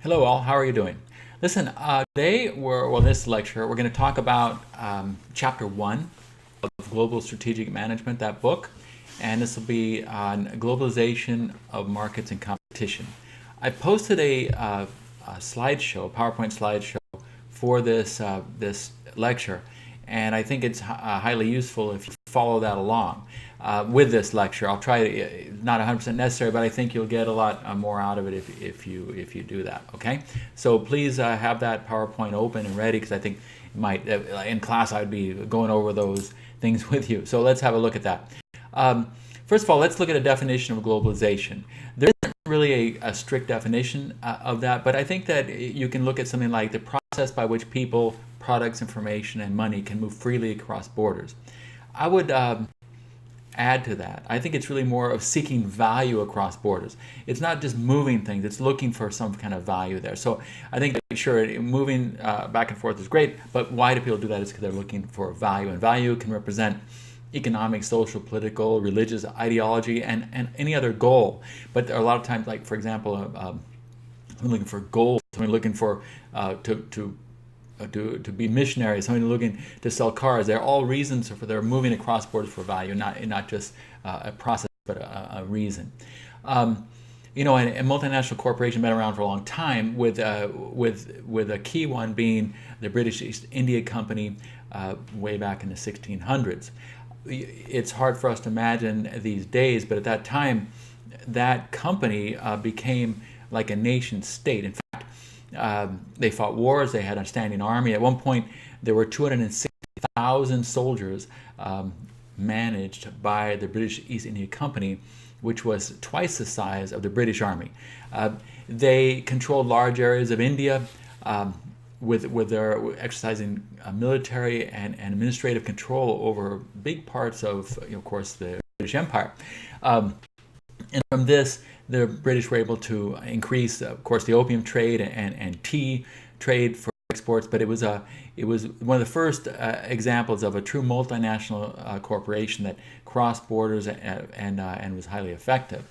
Hello all, how are you doing? Listen, today, in this lecture, we're going to talk about Chapter 1 of Global Strategic Management, that book, and this will be on globalization of markets and competition. I posted a slideshow, a PowerPoint slideshow for this lecture, and I think it's highly useful if you follow that along with this lecture. I'll try to, not 100% necessary, but I think you'll get a lot more out of it if you do that. Okay, so please have that PowerPoint open and ready, because I think it might in class I'd be going over those things with you. So let's have a look at that. First of all, let's look at a definition of globalization. There isn't really a strict definition of that, but I think that you can look at something like the process by which people, products, information, and money can move freely across borders. I would add to that. I think it's really more of seeking value across borders. It's not just moving things, it's looking for some kind of value there. So I think, sure, moving back and forth is great, but why do people do that? It's because they're looking for value, and value can represent economic, social, political, religious ideology, and any other goal. But there are a lot of times, like, for example, someone looking for gold, someone looking for to be missionaries, someone looking to sell cars. They're all reasons for their moving across borders for value, not just a process, but a reason. You know, and multinational corporations have been around for a long time, with a key one being the British East India Company way back in the 1600s. It's hard for us to imagine these days, but at that time, that company became like a nation state. In fact, they fought wars, they had a standing army. At one point, there were 260,000 soldiers managed by the British East India Company, which was twice the size of the British Army. They controlled large areas of India, with their exercising military and administrative control over big parts of, of course, the British Empire. And from this, the British were able to increase, of course, the opium trade and tea trade for exports. But it was one of the first examples of a true multinational corporation that crossed borders and was highly effective.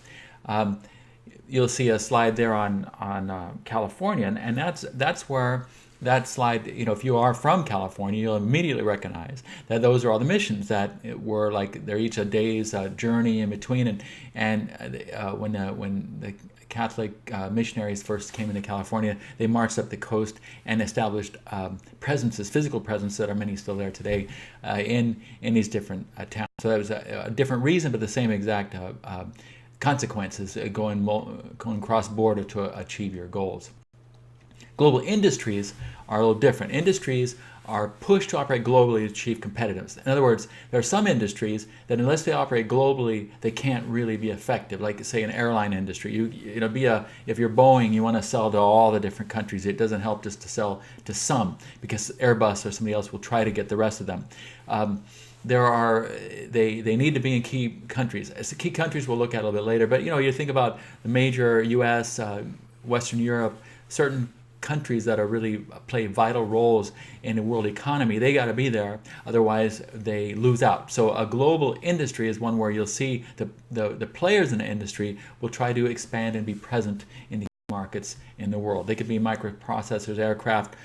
You'll see a slide there on California, and that's where that slide, if you are from California, you'll immediately recognize that those are all the missions that were like, they're each a day's journey in between. And when the Catholic missionaries first came into California, they marched up the coast and established presences, physical presences, that are many still there today in these different towns. So that was a different reason, but the same exact consequences, going cross-border to achieve your goals. Global industries are a little different. Industries are pushed to operate globally to achieve competitiveness. In other words, there are some industries that, unless they operate globally, they can't really be effective. Like, say, an airline industry. If you're Boeing, you want to sell to all the different countries. It doesn't help just to sell to some, because Airbus or somebody else will try to get the rest of them. They need to be in key countries. As the key countries we'll look at a little bit later. But you think about the major U.S., Western Europe, certain countries that are really play vital roles in the world economy. They got to be there, otherwise they lose out. So a global industry is one where you'll see the players in the industry will try to expand and be present in the markets in the world. They could be microprocessors, aircraft,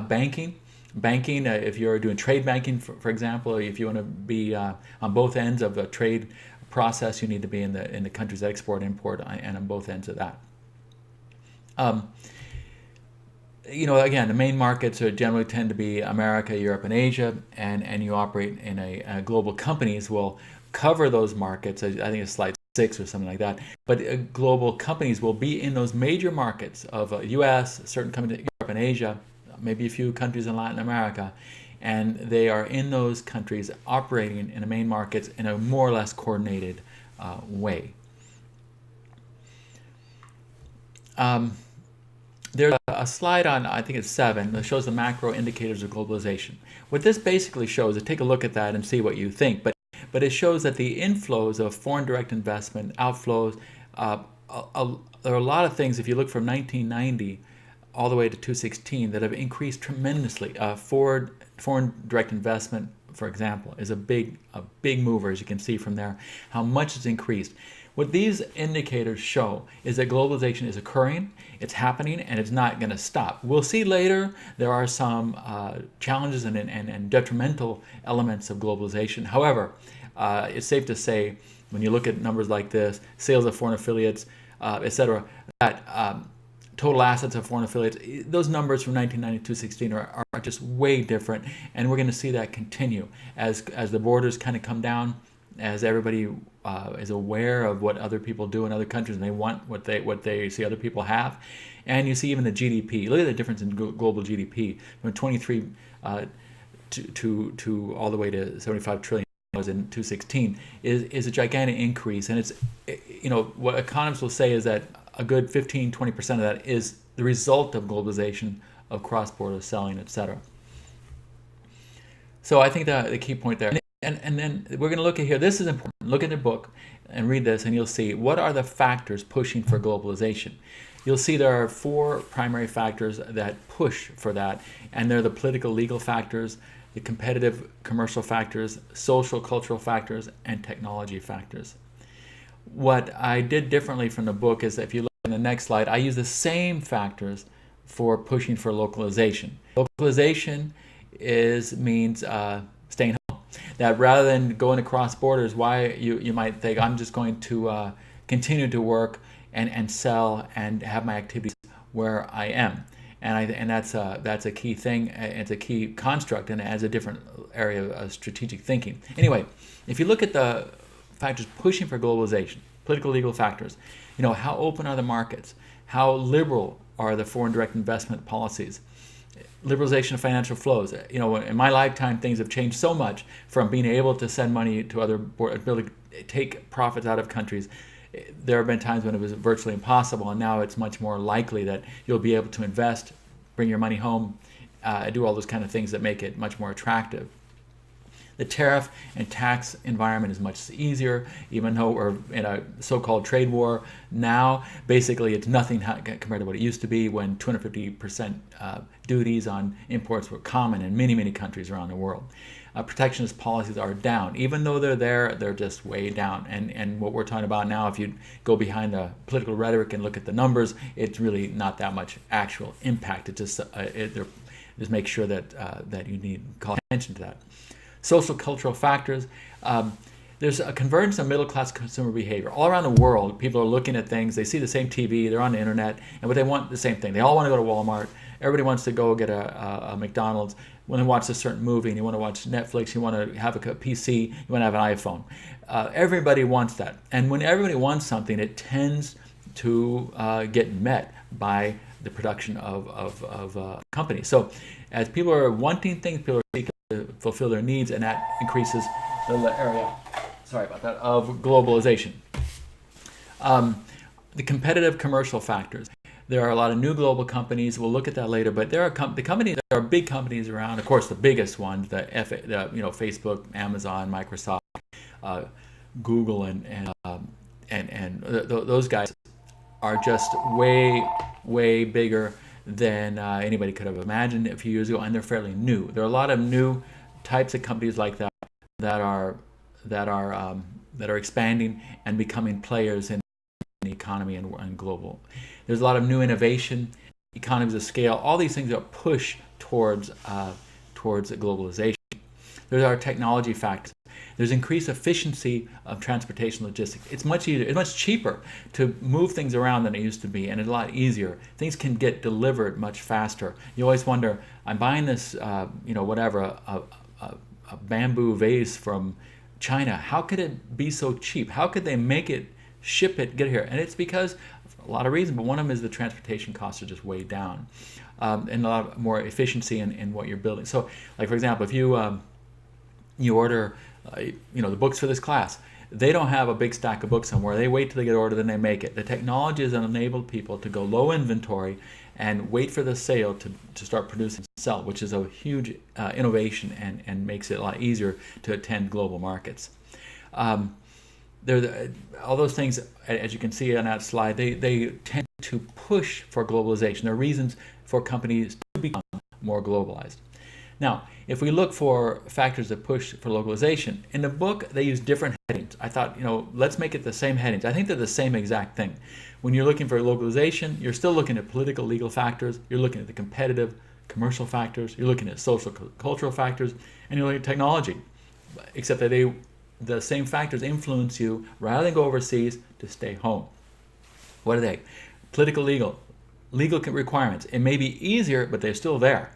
banking. If you're doing trade banking, for example, if you want to be on both ends of a trade process, you need to be in the countries that export, import, and on both ends of that. Again, the main markets generally tend to be America, Europe, and Asia, and you operate in a global companies will cover those markets. I think it's slide 6 or something like that. But global companies will be in those major markets of U.S., certain countries, Europe and Asia, maybe a few countries in Latin America, and they are in those countries operating in the main markets in a more or less coordinated way. There's a slide on, I think it's 7, that shows the macro indicators of globalization. What this basically shows is, take a look at that and see what you think, but it shows that the inflows of foreign direct investment, outflows, there are a lot of things, if you look from 1990 all the way to 2016, that have increased tremendously. Foreign direct investment, for example, is a big mover, as you can see from there, how much it's increased. What these indicators show is that globalization is occurring, it's happening, and it's not going to stop. We'll see later there are some challenges and detrimental elements of globalization. However, it's safe to say, when you look at numbers like this, sales of foreign affiliates, etc., that total assets of foreign affiliates, those numbers from 1990 to 2016 are just way different, and we're going to see that continue as the borders kind of come down, as everybody is aware of what other people do in other countries, and they want what they see other people have. And you see even the GDP. Look at the difference in global GDP from 23 to all the way to 75 trillion in 2016 is a gigantic increase. And it's, what economists will say is that a good 15-20% of that is the result of globalization, of cross-border selling, etc. So I think that the key point there. And then we're going to look at here. This is important. Look at the book and read this, and you'll see what are the factors pushing for globalization. You'll see there are 4 primary factors that push for that, and they're the political, legal factors, the competitive, commercial factors, social, cultural factors, and technology factors. What I did differently from the book is that if you look in the next slide, I use the same factors for pushing for localization. Localization means staying home. That rather than going across borders, why you might think, I'm just going to continue to work and sell and have my activities where I am. And that's a key thing. It's a key construct, and it adds a different area of strategic thinking. Anyway, if you look at the factors pushing for globalization, political, legal factors, how open are the markets? How liberal are the foreign direct investment policies? Liberalization of financial flows. In my lifetime, things have changed so much, from being able to send money to other, ability to take profits out of countries. There have been times when it was virtually impossible, and now it's much more likely that you'll be able to invest, bring your money home, do all those kind of things that make it much more attractive. The tariff and tax environment is much easier, even though we're in a so-called trade war now. Basically, it's nothing compared to what it used to be, when 250% duties on imports were common in many, many countries around the world. Protectionist policies are down. Even though they're there, they're just way down. And what we're talking about now, if you go behind the political rhetoric and look at the numbers, it's really not that much actual impact. It just make sure that you need to call attention to that. Social cultural factors. There's a convergence of middle-class consumer behavior. All around the world, people are looking at things. They see the same TV. They're on the internet. And they want the same thing. They all want to go to Walmart. Everybody wants to go get a McDonald's. When they watch a certain movie and you want to watch Netflix, you want to have a PC, you want to have an iPhone. Everybody wants that. And when everybody wants something, it tends to get met by the production of companies. So as people are wanting things, people are seeking to fulfill their needs, and that increases the area, of globalization. The competitive commercial factors. There are a lot of new global companies. We'll look at that later, but there are big companies around. Of course, the biggest ones, Facebook, Amazon, Microsoft, Google, and those guys are just way bigger than anybody could have imagined a few years ago, and they're fairly new. There are a lot of new types of companies like that are expanding and becoming players in the economy and global. There's a lot of new innovation, economies of scale. All these things that push towards globalization. There's our technology factors. There's increased efficiency of transportation logistics. It's much easier, it's much cheaper to move things around than it used to be, and it's a lot easier. Things can get delivered much faster. You always wonder, I'm buying this, a bamboo vase from China. How could it be so cheap? How could they make it, ship it, get here? And it's because a lot of reasons, but one of them is the transportation costs are just way down, and a lot more efficiency in what you're building. So, like for example, if you order, the books for this class, they don't have a big stack of books somewhere. They wait till they get ordered, then they make it. The technology has enabled people to go low inventory and wait for the sale to start producing and sell, which is a huge innovation and makes it a lot easier to attend global markets. All those things, as you can see on that slide, they tend to push for globalization. There are reasons for companies to become more globalized. Now, if we look for factors that push for localization, in the book they use different headings. I thought, let's make it the same headings. I think they're the same exact thing. When you're looking for localization, you're still looking at political, legal factors, you're looking at the competitive, commercial factors, you're looking at social, cultural factors, and you're looking at technology. Except that the same factors influence you rather than go overseas to stay home. What are they? Political, legal requirements. It may be easier, but they're still there.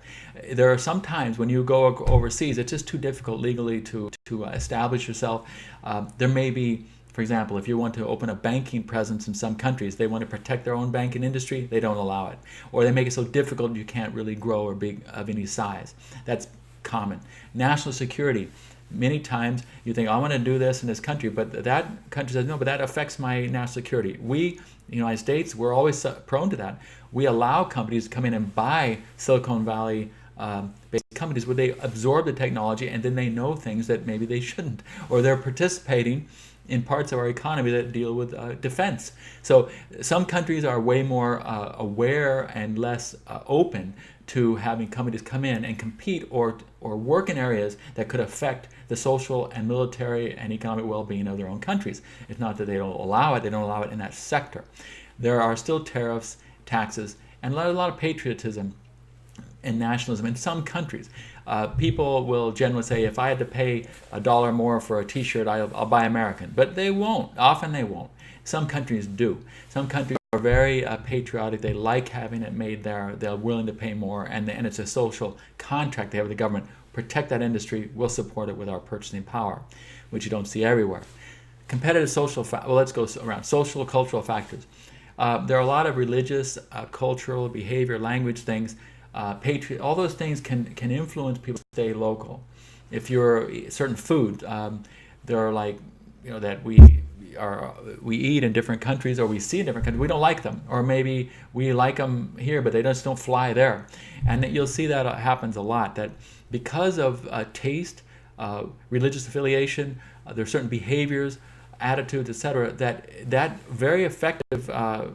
There are some times when you go overseas, it's just too difficult legally to establish yourself. There may be, for example, if you want to open a banking presence in some countries, they want to protect their own banking industry, they don't allow it. Or they make it so difficult you can't really grow or be of any size. That's common. National security. Many times you think, I want to do this in this country, but that country says, no, but that affects my national security. We, the United States, we're always prone to that. We allow companies to come in and buy Silicon Valley based companies where they absorb the technology and then they know things that maybe they shouldn't, or they're participating in parts of our economy that deal with defense. So some countries are way more aware and less open to having companies come in and compete or work in areas that could affect the social and military and economic well-being of their own countries. It's not that they don't allow it, they don't allow it in that sector. There are still tariffs, taxes, and a lot of patriotism and nationalism in some countries. People will generally say, if I had to pay $1 more for a t-shirt, I'll buy American. But they won't. Often they won't. Some countries do. Some countries are very patriotic. They like having it made there. They're willing to pay more. And it's a social contract they have with the government. Protect that industry. We'll support it with our purchasing power, which you don't see everywhere. Competitive social, let's go around. Social, cultural factors. There are a lot of religious, cultural, behavior, language things. All those things can influence people to stay local. If you're certain food, there are that we eat in different countries or we see in different countries, we don't like them, or maybe we like them here but they just don't fly there, and you'll see that happens a lot. That because of taste, religious affiliation, there are certain behaviors, attitudes, etc., that very effective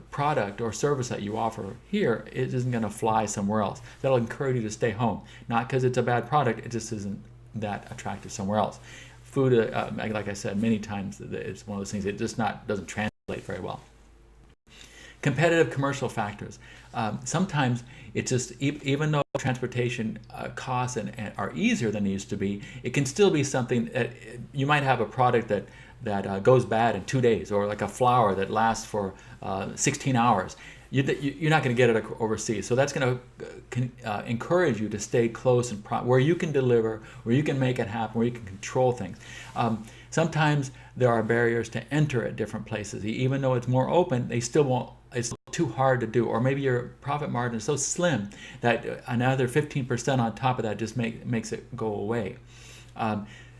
product or service that you offer here, it isn't going to fly somewhere else. That'll encourage you to stay home. Not because it's a bad product, it just isn't that attractive somewhere else. Food, like I said many times, it's one of those things, it just doesn't translate very well. Competitive commercial factors. Sometimes it's just, even though transportation costs are easier than they used to be, it can still be something that you might have a product that goes bad in 2 days, or like a flour that lasts for 16 hours. You're not going to get it overseas. So that's going to encourage you to stay close and where you can deliver, where you can make it happen, where you can control things. Sometimes there are barriers to enter at different places. Even though it's more open, they still won't. It's too hard to do, or maybe your profit margin is so slim that another 15% on top of that just makes it go away.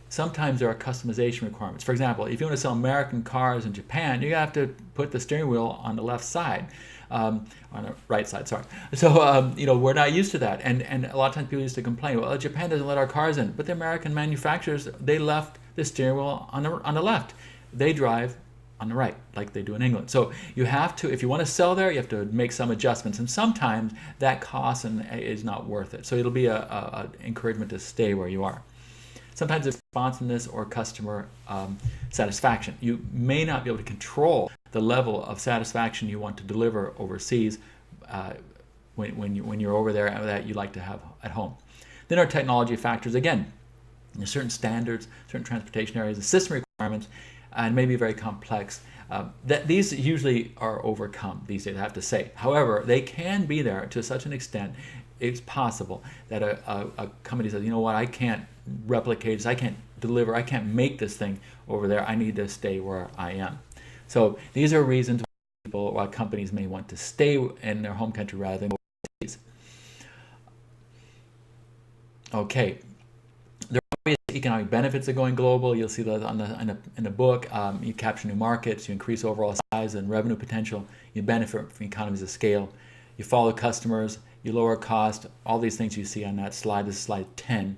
Sometimes there are customization requirements. For example, if you want to sell American cars in Japan, you have to put the steering wheel on the left side, on the right side, sorry. So, we're not used to that. And a lot of times people used to complain, well, Japan doesn't let our cars in. But the American manufacturers, they left the steering wheel on the left. They drive on the right, like they do in England. So you have to, if you want to sell there, you have to make some adjustments. And sometimes that cost is not worth it. So it'll be a encouragement to stay where you are. Sometimes it's responsiveness or customer satisfaction. You may not be able to control the level of satisfaction you want to deliver overseas when you're over there that you like to have at home. Then our technology factors, again, there's certain standards, certain transportation areas, the system requirements, and maybe very complex. These usually are overcome these days, I have to say. However, they can be there to such an extent. It's possible that a company says, you know what, I can't replicate this, I can't deliver, I can't make this thing over there, I need to stay where I am. So these are reasons why companies may want to stay in their home country rather than go overseas. Okay, there are obvious economic benefits of going global. You'll see that in the book. You capture new markets, you increase overall size and revenue potential, you benefit from economies of scale, you follow customers, you lower cost, all these things you see on that slide. This is slide 10.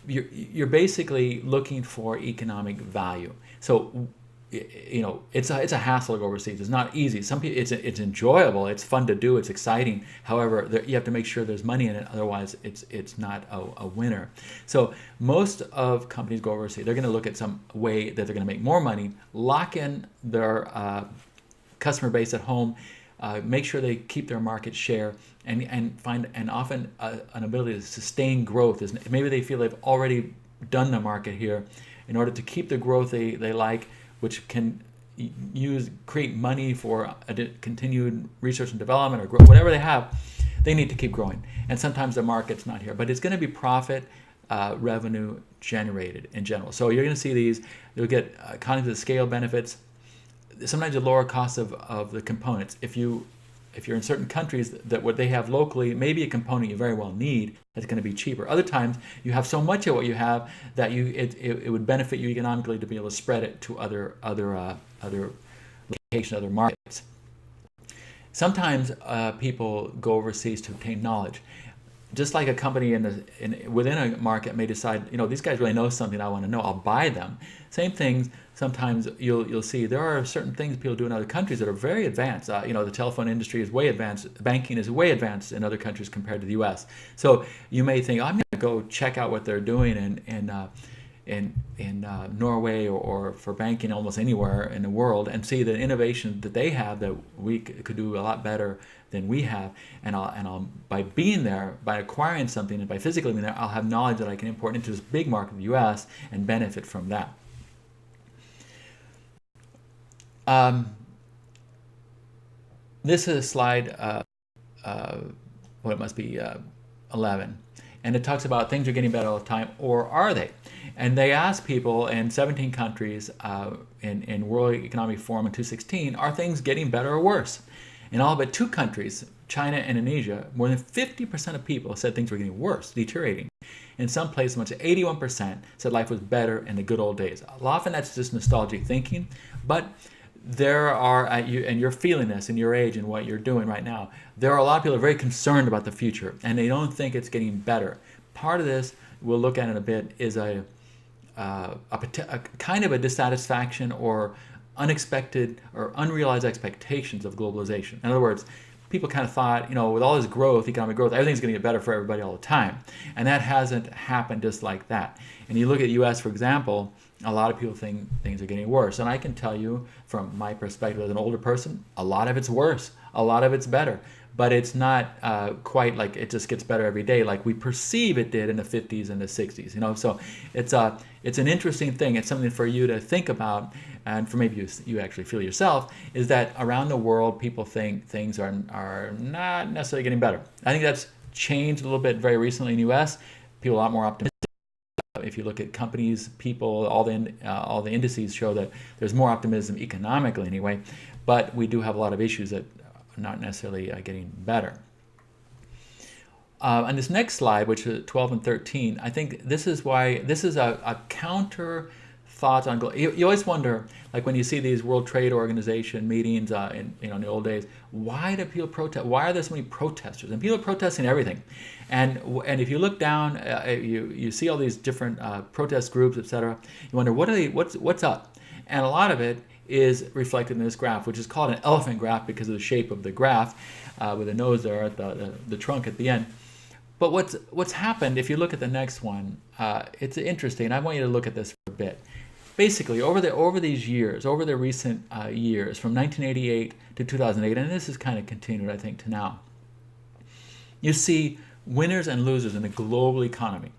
You're basically looking for economic value. So it's a hassle to go overseas. It's not easy. Some people, it's enjoyable. It's fun to do. It's exciting. However, you have to make sure there's money in it. Otherwise, it's not a winner. So most of companies go overseas. They're going to look at some way that they're going to make more money, lock in their customer base at home, make sure they keep their market share, and find often an ability to sustain growth. Maybe they feel they've already done the market here. In order to keep the growth they like, which can create money for continued research and development or growth, whatever they have, they need to keep growing. And sometimes the market's not here, but it's going to be profit revenue generated in general. So you're going to see these. You'll get economies of scale benefits. Sometimes the lower cost of the components. If you're in certain countries that what they have locally, maybe a component you very well need that's going to be cheaper. Other times you have so much of what you have that it would benefit you economically to be able to spread it to other locations, other markets. Sometimes people go overseas to obtain knowledge. Just like a company within a market may decide, these guys really know something I want to know, I'll buy them. Same things. Sometimes you'll see there are certain things people do in other countries that are very advanced. The telephone industry is way advanced. Banking is way advanced in other countries compared to the U.S. So you may think, I'm going to go check out what they're doing in Norway or for banking almost anywhere in the world, and see the innovation that they have that we could do a lot better than we have. And I'll by being there, by acquiring something, and by physically being there, I'll have knowledge that I can import into this big market, the U.S., and benefit from that. This is a slide, it must be 11, and it talks about things are getting better all the time, or are they? And they asked people in 17 countries in World Economic Forum in 2016, are things getting better or worse? In all but 2 countries, China and Indonesia, more than 50% of people said things were getting worse, deteriorating. In some places, much as 81% said life was better in the good old days. Often that's just nostalgic thinking, but there are, and you're feeling this in your age and what you're doing right now, there are a lot of people who are very concerned about the future, and they don't think it's getting better. Part of this, we'll look at in a bit, is a kind of a dissatisfaction or unexpected or unrealized expectations of globalization. In other words, people kind of thought, with all this growth, economic growth, everything's going to get better for everybody all the time. And that hasn't happened just like that. And you look at the U.S., for example, a lot of people think things are getting worse. And I can tell you from my perspective as an older person, a lot of it's worse. A lot of it's better. But it's not quite like it just gets better every day like we perceive it did in the 50s and the 60s. So it's an interesting thing. It's something for you to think about, and for maybe you actually feel yourself, is that around the world people think things are not necessarily getting better. I think that's changed a little bit very recently in the U.S. People are a lot more optimistic. If you look at companies, people, all the indices show that there's more optimism economically anyway, but we do have a lot of issues that are not necessarily getting better. On this next slide, which is 12 and 13, I think this is a counter thought on you always wonder, like when you see these World Trade Organization meetings in the old days, why do people protest? Why are there so many protesters? And people are protesting everything. And if you look down, you see all these different protest groups, etc. You wonder what's up, and a lot of it is reflected in this graph, which is called an elephant graph because of the shape of the graph, with the nose there at the trunk at the end. But what's happened, if you look at the next one, it's interesting. I want you to look at this for a bit. Basically, over these years, over the recent years, from 1988 to 2008, and this has kind of continued, I think, to now, you see winners and losers in the global economy.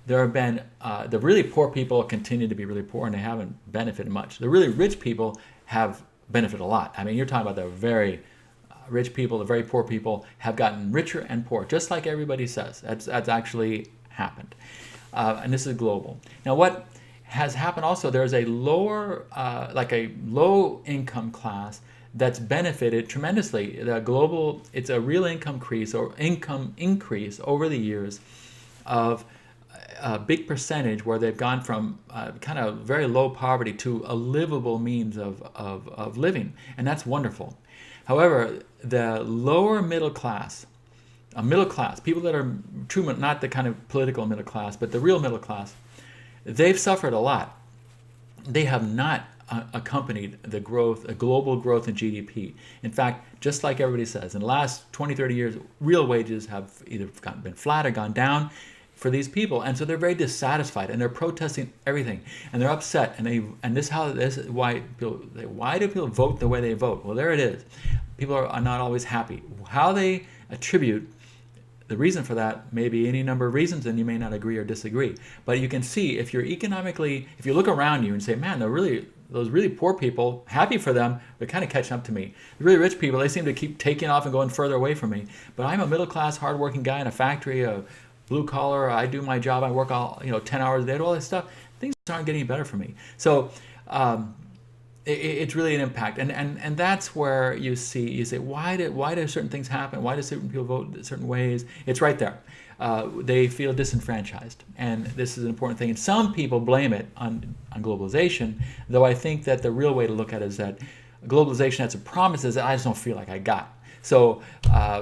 There have been, the really poor people continue to be really poor, and they haven't benefited much. The really rich people have benefited a lot. I mean, you're talking about the very rich people, the very poor people have gotten richer and poor, just like everybody says. That's actually happened. And this is global. Now, what has happened also, there's a lower, like a low income class that's benefited tremendously. It's a real income increase over the years of a big percentage where they've gone from kind of very low poverty to a livable means of living, and that's wonderful. However, the lower middle class, people that are true, not the kind of political middle class, but the real middle class, they've suffered a lot. They have not accompanied the growth, a global growth in GDP. In fact, just like everybody says, in the last 20, 30 years, real wages have either been flat or gone down for these people, and so they're very dissatisfied, and they're protesting everything, and they're upset, and this is why do people vote the way they vote? Well, there it is. People are not always happy. How they attribute the reason for that may be any number of reasons, and you may not agree or disagree. But you can see if you look around you and say, man, those really poor people, happy for them, they're kind of catching up to me. The really rich people, they seem to keep taking off and going further away from me. But I'm a middle class, hardworking guy in a factory, a blue collar. I do my job. I work 10 hours a day, all this stuff. Things aren't getting better for me. So it's really an impact, and that's where you say, why do certain things happen? Why do certain people vote certain ways? It's right there. They feel disenfranchised, and this is an important thing. And some people blame it on globalization, though I think that the real way to look at it is that globalization has some promises that I just don't feel like I got. So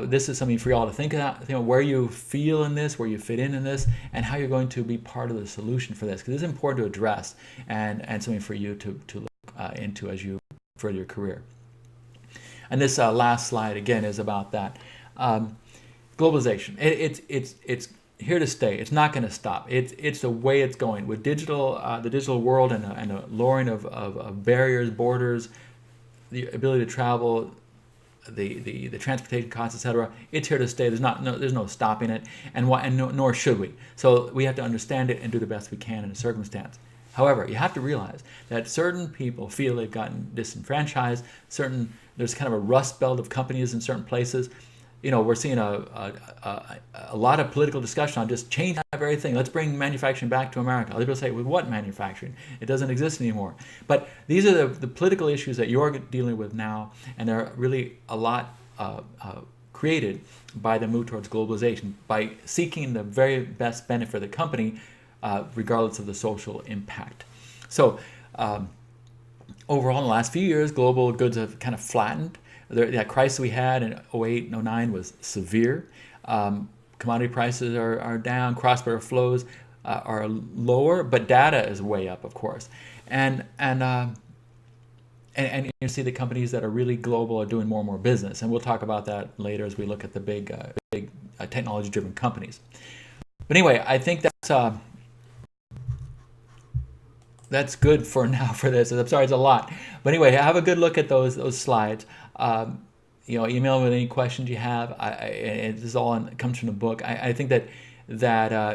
this is something for y'all to think about, where you feel in this, where you fit in this, and how you're going to be part of the solution for this, because it's important to address and something for you to look into as you further your career. And this last slide again is about that. Globalization. It's here to stay. It's not going to stop. It's the way it's going with the digital world and the lowering of barriers, borders, the ability to travel, the transportation costs, etc. It's here to stay. There's no stopping it, nor should we. So we have to understand it and do the best we can in the circumstance. However, you have to realize that certain people feel they've gotten disenfranchised. There's kind of a rust belt of companies in certain places. We're seeing a lot of political discussion on just changing that very thing. Let's bring manufacturing back to America. Other people say, with what manufacturing? It doesn't exist anymore. But these are the political issues that you're dealing with now, and they're really a lot created by the move towards globalization, by seeking the very best benefit for the company, regardless of the social impact. So overall, in the last few years, global goods have kind of flattened. That crisis we had in 08 and 09 was severe. Commodity prices are down, cross-border flows are lower, but data is way up, of course. And you see the companies that are really global are doing more and more business. And we'll talk about that later as we look at the big technology-driven companies. But anyway, I think that's good for now for this. I'm sorry, it's a lot. But anyway, have a good look at those slides. Email me with any questions you have. This is all comes from the book. I think that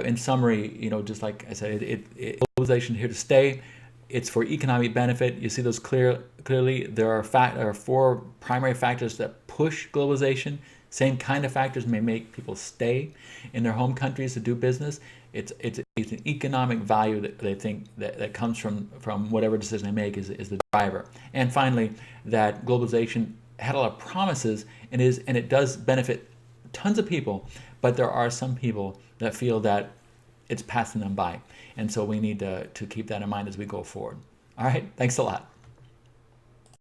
in summary, just like I said, globalization is here to stay. It's for economic benefit. You see those clearly. There are 4 primary factors that push globalization. Same kind of factors may make people stay in their home countries to do business. It's an economic value that they think that comes from whatever decision they make is the driver. And finally, that globalization had a lot of promises and it does benefit tons of people, but there are some people that feel that it's passing them by. And so we need to keep that in mind as we go forward. All right, thanks a lot.